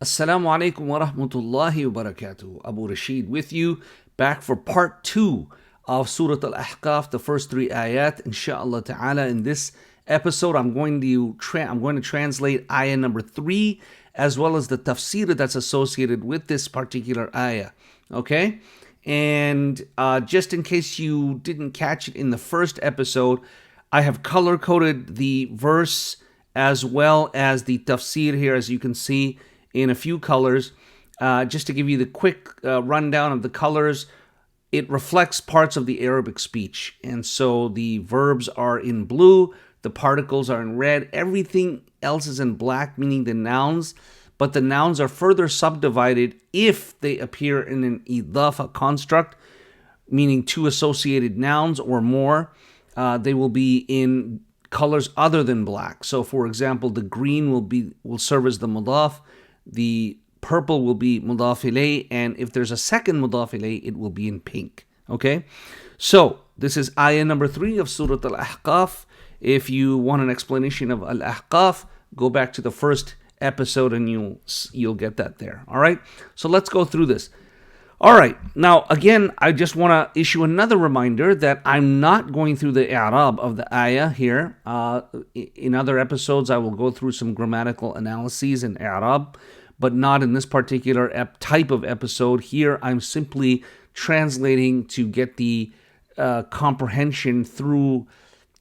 Assalamu alaikum wa rahmatullahi wa barakatuh. Abu Rashid with you, back for part 2 of Surah Al-Ahqaaf, the first 3 ayat, inshallah ta'ala. In this episode, I'm going to translate ayah number 3, as well as the tafseer that's associated with this particular ayah. Okay? And just in case you didn't catch it in the first episode, I have color-coded the verse as well as the tafseer here, as you can see, in a few colors. Just to give you the quick rundown of the colors, it reflects parts of the Arabic speech. And so the verbs are in blue, the particles are in red, everything else is in black, meaning the nouns. But the nouns are further subdivided if they appear in an إضافة construct, meaning two associated nouns or more. They will be in colors other than black. So for example, the green will serve as the mudaf, the purple will be mudaf ilayh, and if there's a second mudaf ilayh, it will be in pink. Okay? So, this is ayah number 3 of Surah Al-Ahqaaf. If you want an explanation of Al-Ahqaaf, go back to the first episode and you'll get that there. Alright? So let's go through this. Alright, now again, I just want to issue another reminder that I'm not going through the i'rab of the ayah here. In other episodes, I will go through some grammatical analyses in i'rab, but not in this particular type of episode. Here, I'm simply translating to get the comprehension through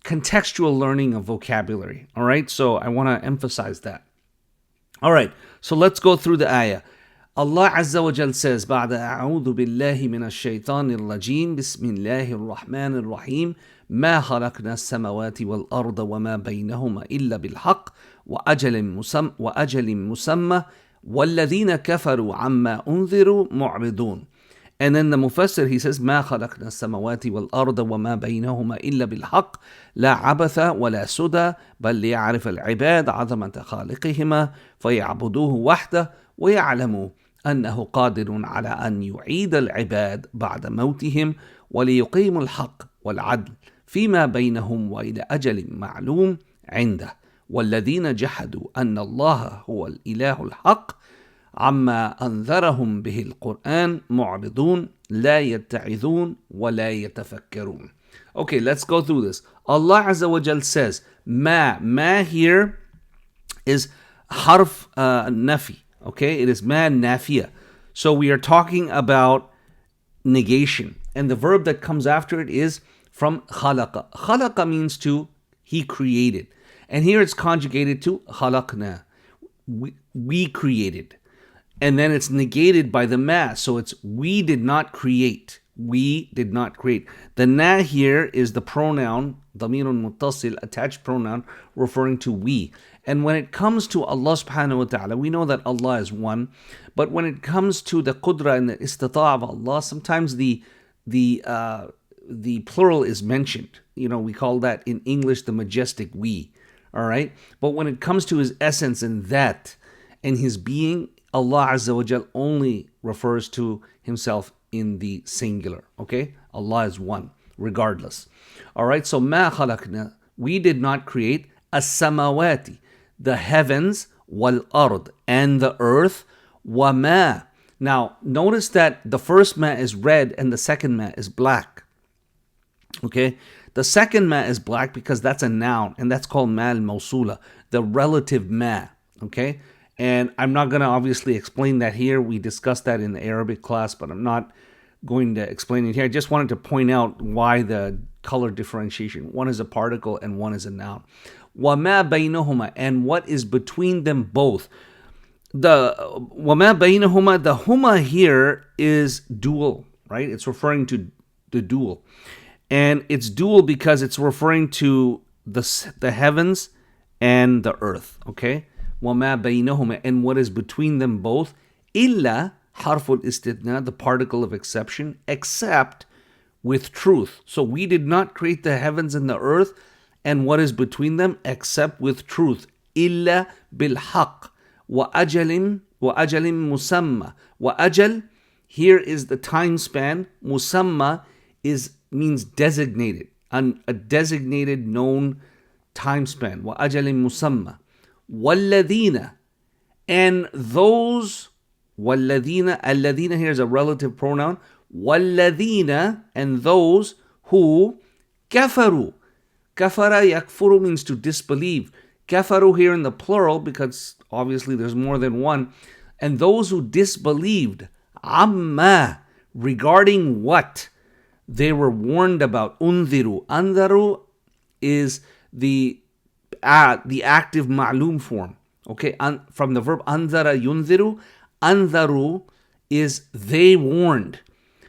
contextual learning of vocabulary. Alright, so I want to emphasize that. Alright, so let's go through the ayah. Allah Azza wa Jal says, بعد أعوذ بالله من الشيطان الرجيم بسم الله الرحمن الرحيم ما خلقنا السماوات والأرض وما بينهما إلا بالحق وأجل مسمى والذين كفروا عما أنذروا معرضون. And then the Mufassir, he says, ما خلقنا السماوات والأرض وما بينهما إلا بالحق لا عبث ولا سدى بل ليعرف العباد عظمة خالقهما فيعبدوه وحده ويعلموا أنه قادر على أن يعيد العباد بعد موتهم وليقيم الحق والعدل فيما بينهم وإلى أجل معلوم عنده والذين جحدوا أن الله هو الإله الحق عما أنذرهم به القرآن معرضون لا يتعظون ولا يتفكرون. Okay, let's go through this. Allah Azza wa Jal says, ma here is harf nafi. Okay, it is ma nafiya. So we are talking about negation. And the verb that comes after it is from khalaqa. Khalaqa means he created. And here it's conjugated to khalaqna. We created. And then it's negated by the ma. So it's we did not create. We did not create. The na here is the pronoun, damirun muttasil, attached pronoun, referring to we. And when it comes to Allah subhanahu wa ta'ala, we know that Allah is one. But when it comes to the qudra and the istita'a of Allah, sometimes the plural is mentioned. You know, we call that in English the majestic we. Alright? But when it comes to his essence and that and his being, Allah Azza wa Jal only refers to himself in the singular. Okay? Allah is one, regardless. Alright, so ma khalaqna, we did not create as-samawati, the heavens, wal-ard, and the earth, wa ma. Now, notice that the first ma is red and the second ma is black. Okay? The second ma is black because that's a noun, and that's called ma al-mawsula, the relative ma. Okay? And I'm not going to obviously explain that here. We discussed that in the Arabic class, but I'm not going to explain it here. I just wanted to point out why the color differentiation. One is a particle and one is a noun. وَمَا بَيْنَهُمَا, and what is between them both. The وَمَا بَيْنَهُمَا, the huma here is dual, right? It's referring to the dual. And it's dual because it's referring to the heavens and the earth, okay? وَمَا بَيْنَهُمَا, and what is between them both. إِلَّا حرف الاستثناء, the particle of exception, except with truth. So we did not create the heavens and the earth and what is between them except with truth. إِلَّا بِالْحَقِّ وَأَجَلٍ مُسَمَّى. وَأَجَلٍ, here is the time span. Musamma means designated, a designated known time span. وَأَجَلٍ مُسَمَّى. وَالَّذِينَ, And those, وَالَّذِينَ, الَّذِينَ here is a relative pronoun, وَالَّذِينَ, and those who كَفَرُوا. كَفَرَ يَكْفُرُ means to disbelieve. كَفَرُوا here in the plural, because obviously there's more than one. And those who disbelieved, عَمَّا, regarding what they were warned about. أُنذِرُوا. أَنذَرُوا is the active ma'loom form. Okay, from the verb أنذر ينذر, أنذروا is they warned.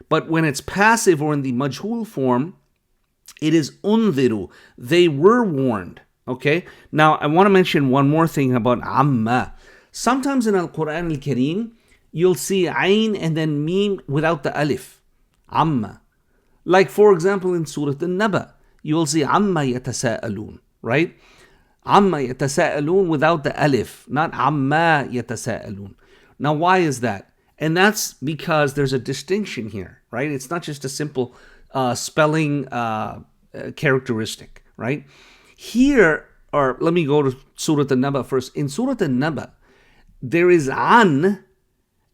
But when it's passive or in the majhul form, it is أنذروا, they were warned. Okay, now I want to mention one more thing about amma. Sometimes in Al-Quran Al-Kareem, you'll see ayn and then mim without the alif. Amma. Like for example in Surah An-Naba, you will see amma yatasa'alun, right? Amma yatasa'alun without the alif, not amma yatasa'alun. Now why is that? And that's because there's a distinction here, right? It's not just a simple spelling characteristic, right? Here, or let me go to Surah An-Naba first. In Surah An-Naba, there is an,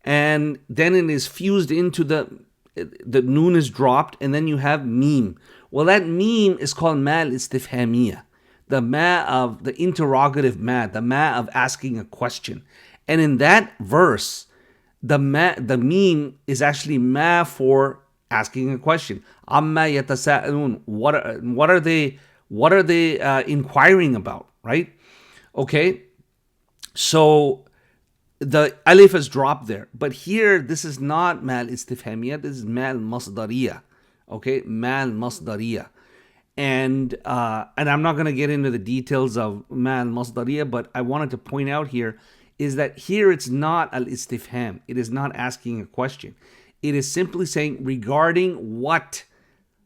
and then it is fused into the noon is dropped, and then you have meme. Well, that meme is called ma al-istifhamiyya, the ma of the interrogative ma, the ma of asking a question. And in that verse, the meme is actually ma for asking a question. Amma yatasa'alun. What are they inquiring about, right? Okay, so the alif is dropped there, but here this is not ma al-istifhamiyya, this is ma al-masdariyya. Okay, ma al-masdariyya. And I'm not going to get into the details of ma al-masdariyya, but I wanted to point out here is that here it's not al-istifham. It is not asking a question. It is simply saying regarding what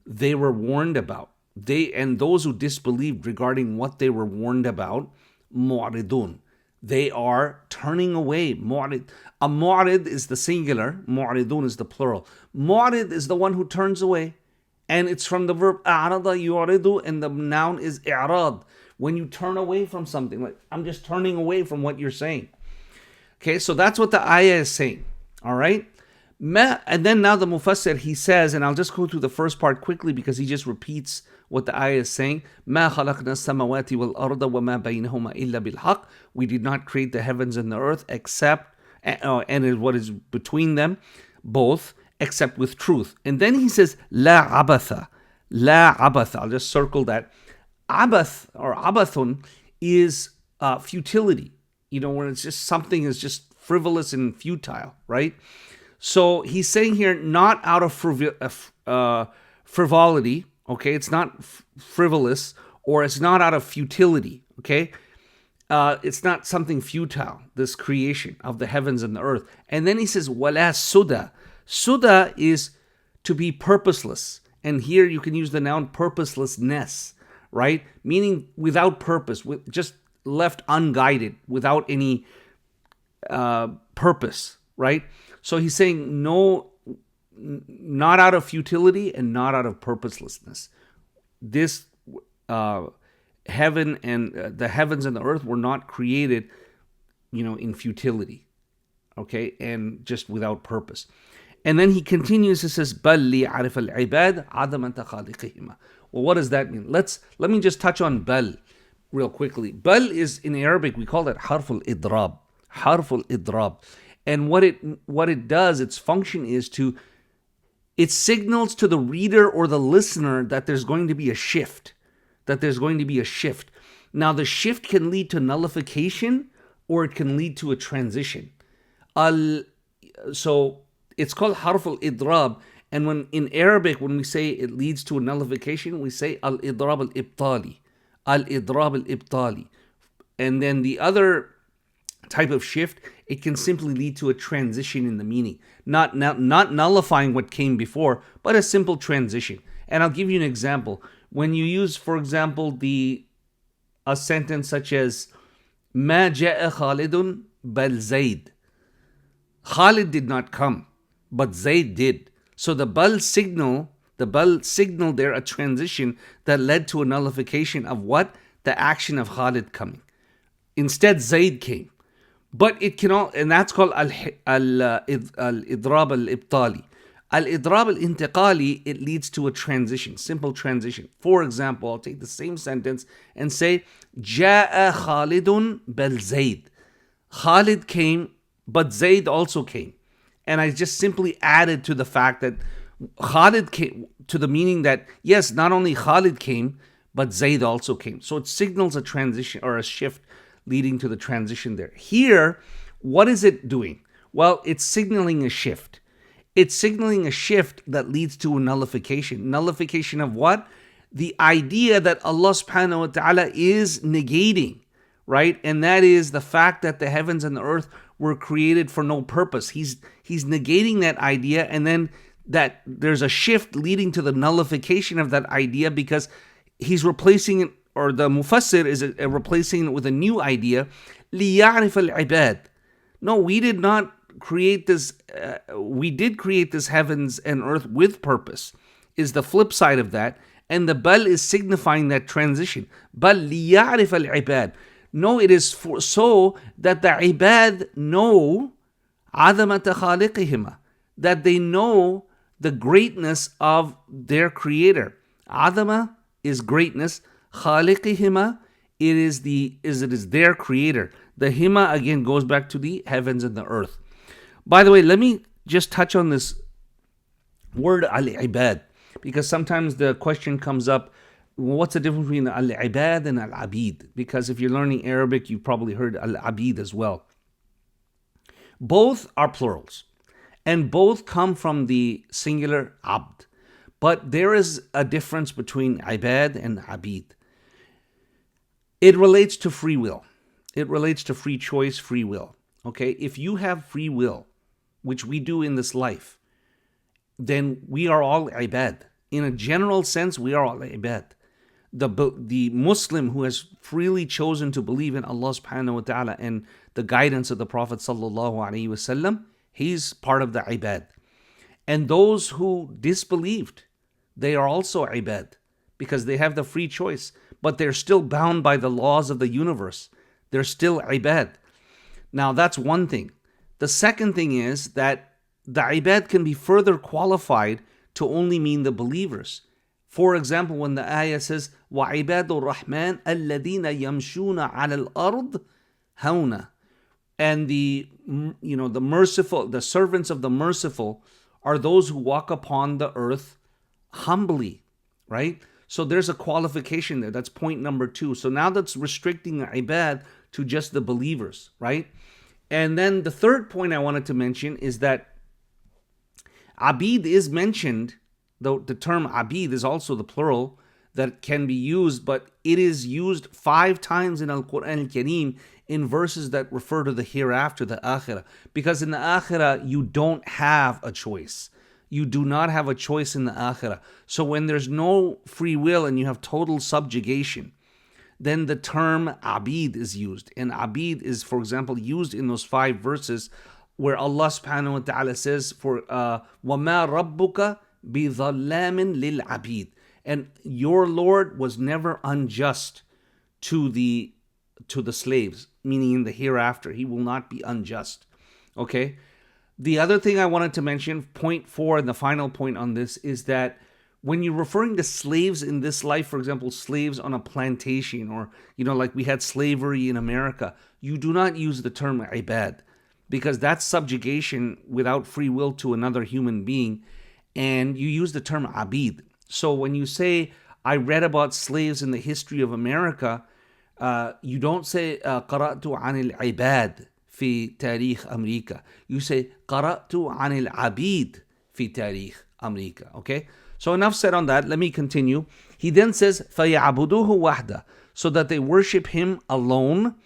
they were warned about. They and those who disbelieved regarding what they were warned about, mu'ridun. They are turning away. Mu'rid. A mu'rid is the singular, mu'ridun is the plural. Mu'rid is the one who turns away. And it's from the verb a'rada yu'ridu, and the noun is i'rad. When you turn away from something, like I'm just turning away from what you're saying. Okay, so that's what the ayah is saying. All right? And then now the Mufassir, he says, and I'll just go through the first part quickly because he just repeats what the ayah is saying. مَا خَلَقْنَا السَّمَوَاتِ وَالْأَرْضَ وَمَا بَيْنَهُمَا إِلَّا بِالْحَقِّ. We did not create the heavens and the earth except, and what is between them, both, except with truth. And then he says, لَا عَبَثَ. لَا عَبَثَ. I'll just circle that. Abath or abathun is futility. You know, when it's just something is just frivolous and futile, right? So he's saying here, not out of frivolity, okay? It's not frivolous, or it's not out of futility, okay? It's not something futile, this creation of the heavens and the earth. And then he says, wala suda. Suda is to be purposeless. And here you can use the noun purposelessness, right? Meaning without purpose, just left unguided, without any purpose, right? So he's saying no, not out of futility and not out of purposelessness. This heaven and the heavens and the earth were not created, you know, in futility, okay, and just without purpose. And then he continues, he says, بَلْ لِيَعْرِفَ الْعِبَادِ عَدَمَ خَالِقِهِمَا. Well, what does that mean? Let me just touch on bal real quickly. Bal is, in Arabic, we call that harf al-idrab. Harf al-idrab. And what it does, its function is it signals to the reader or the listener that there's going to be a shift. Now, the shift can lead to nullification or it can lead to a transition. So it's called harf al-idrab. And when in Arabic, when we say it leads to a nullification, we say al-idrab al-ibtali. Al-idrab al-ibtali. And then the other type of shift, it can simply lead to a transition in the meaning. Not nullifying what came before, but a simple transition. And I'll give you an example. When you use, for example, a sentence such as ما جاء خالد بل زيد. Khalid did not come, but Zayd did. So the bal signaled there a transition that led to a nullification of what? The action of Khalid coming. Instead, Zayd came. But it can all, and that's called al-idrab al-ibtali. Al-idrab al-intiqali, it leads to a transition, simple transition. For example, I'll take the same sentence and say, Ja'a Khalidun bal Zayd. Khalid came, but Zayd also came. And I just simply added to the fact that Khalid came, to the meaning that, yes, not only Khalid came, but Zayd also came. So it signals a transition or a shift leading to the transition there. Here, what is it doing? Well, it's signaling a shift. It's signaling a shift that leads to a nullification. Nullification of what? The idea that Allah subhanahu wa ta'ala is negating, right? And that is the fact that the heavens and the earth were created for no purpose. He's negating that idea, and then that there's a shift leading to the nullification of that idea because he's replacing it, or the mufassir is replacing it with a new idea. لِيَعْرِفَ الْعِبَادِ. No, we did not create this. We did create this heavens and earth with purpose, is the flip side of that. And the bal is signifying that transition. بَلْ لِيَعْرِفَ الْعِبَادِ. No, it is so that the ibad know عَظَمَةَ خَالِقِهِمَا, that they know the greatness of their creator. عَظَمَة is greatness. خَالِقِهِمَا, it is their creator. The hima again goes back to the heavens and the earth. By the way, let me just touch on this word al-ibad, because sometimes the question comes up, what's the difference between al-ibad and al-abid? Because if you're learning Arabic, you've probably heard al-abid as well. Both are plurals, and both come from the singular abd. But there is a difference between ibad and abid. It relates to free will. It relates to free choice, free will. Okay, if you have free will, which we do in this life, then we are all ibad. In a general sense, we are all ibad. The Muslim who has freely chosen to believe in Allah subhanahu wa ta'ala and the guidance of the Prophet sallallahu alaihi wasallam, he's part of the ibad. And those who disbelieved, they are also ibad because they have the free choice, but they're still bound by the laws of the universe. They're still ibad. Now that's one thing. The second thing is that the ibad can be further qualified to only mean the believers. For example, when the ayah says, وَعِبَادُ الرَّحْمَنِ الَّذِينَ يَمْشُونَ عَلَى الْأَرْضِ هَوْنًا, and the merciful, the servants of the merciful are those who walk upon the earth humbly, right? So there's a qualification there. That's point number 2. So now that's restricting the ibad to just the believers, right? And then the third point I wanted to mention is that abid is mentioned, though the term abid is also the plural that can be used, but it is used 5 times in Al-Quran Al-Kareem in verses that refer to the hereafter, the akhirah. Because in the akhirah, you don't have a choice. You do not have a choice in the akhirah. So when there's no free will and you have total subjugation, then the term abid is used. And abid is, for example, used in those 5 verses where Allah subhanahu wa ta'ala says, for وَمَا رَبُّكَ بِظَلَّامٍ لِلْعَبِيدِ, and your Lord was never unjust to the slaves, meaning in the hereafter. He will not be unjust. Okay? The other thing I wanted to mention, point 4, and the final point on this, is that when you're referring to slaves in this life, for example, slaves on a plantation, or, like we had slavery in America, you do not use the term ibad, because that's subjugation without free will to another human being, and you use the term abid. So when you say, I read about slaves in the history of America, you don't say, قرأت عن العباد في تاريخ أمريكا. You say, قرأت عن العبيد في تاريخ أمريكا. Okay? So enough said on that. Let me continue. He then says, فَيَعْبُدُوهُ وَحْدَهُ, so that they worship him alone.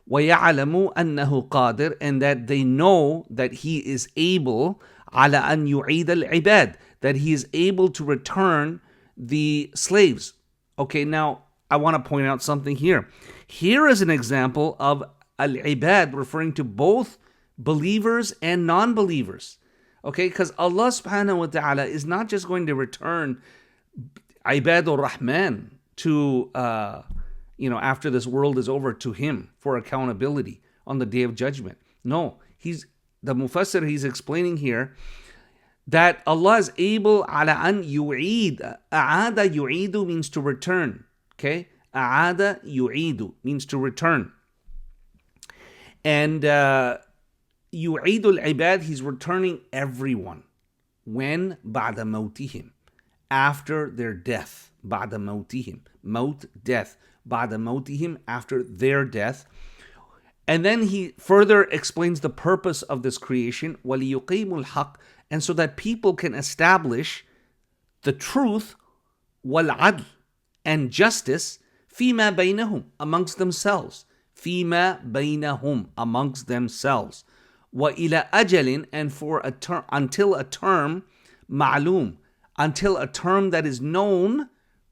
وَيَعْلَمُوا أَنَّهُ قَادِرٌ, and that they know that he is able, على أن يعيد العباد, that he is able to return the slaves. Okay, now I want to point out something here. Here is an example of al-ibad referring to both believers and non-believers. Okay, because Allah subhanahu wa ta'ala is not just going to return ibadur rahman to, after this world is over, to him for accountability. on the day of judgment. No, the Mufassir, he's explaining here that Allah is able ala an yu'id. A'ada yu'idu means to return. Okay? A'ada yu'idu means to return. And yu'idu al-ibad, he's returning everyone. When? Ba'da mawtihim. After their death. Ba'da mawtihim. Maut, death. Ba'da mawtihim, after their death. And then he further explains the purpose of this creation. وَلِيُقِيمُ الْحَقِّ, and so that people can establish the truth, وَالْعَدْلِ, and justice, فِيمَا بَيْنَهُمْ, amongst themselves. فِيمَا بَيْنَهُمْ, amongst themselves. وَإِلَى أَجَلٍ, and for a term, until a term, مَعْلُوم, until a term that is known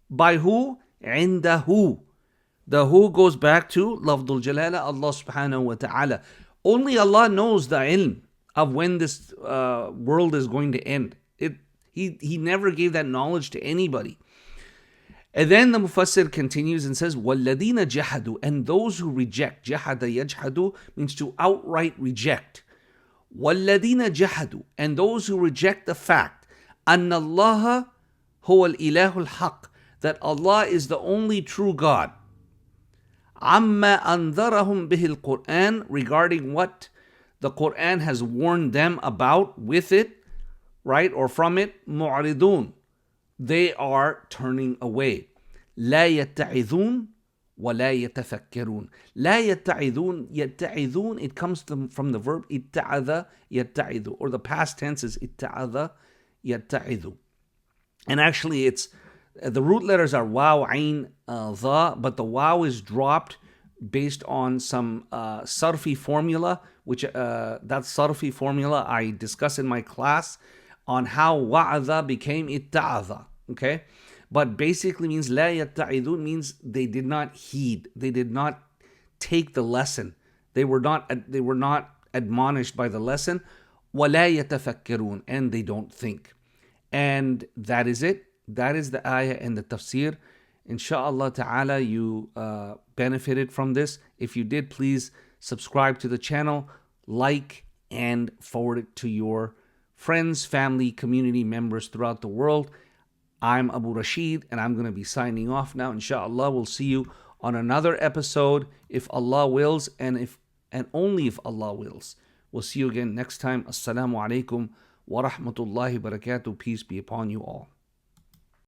by who? عِنْدَهُ. The who goes back to Lafdul Jalala, Allah subhanahu wa ta'ala. Only Allah knows the ilm of when this world is going to end. He never gave that knowledge to anybody. And then the Mufassir continues and says, وَالَّذِينَ جَحَدُوا, and those who reject. جَحَدَ يَجْحَدُ means to outright reject. وَالَّذِينَ جَحَدُوا, and those who reject the fact أَنَّ اللَّهَ هُوَ الْإِلَهُ الْحَقِّ, that Allah is the only true God. عَمَّا أَنذَرَهُمْ بِهِ الْقُرْآنِ, regarding what the Quran has warned them about with it, right, or from it, مُعْرِضُونَ, they are turning away. لا يتعظون ولا يتفكرون. لا يتعظون, يتعظون, it comes from the verb اتعظ يتعظ, or the past tense is اتعظ يتعظ. And actually it's, the root letters are waw, ain, dha, but the waw is dropped based on some sarfi formula, which that sarfi formula I discuss in my class on how wa'adha became itta'adha. Okay? But basically means la yatta'idun, means they did not heed. They did not take the lesson. They were not admonished by the lesson. وَلَا يَتَفَكِّرُونَ, and they don't think. And that is it. That is the ayah and the tafsir. Insha'Allah ta'ala, you benefited from this. If you did, please subscribe to the channel, like, and forward it to your friends, family, community members throughout the world. I'm Abu Rashid, and I'm going to be signing off now. Insha'Allah, we'll see you on another episode, if Allah wills, and only if Allah wills. We'll see you again next time. Assalamu alaikum wa rahmatullahi wa barakatuh. Peace be upon you all.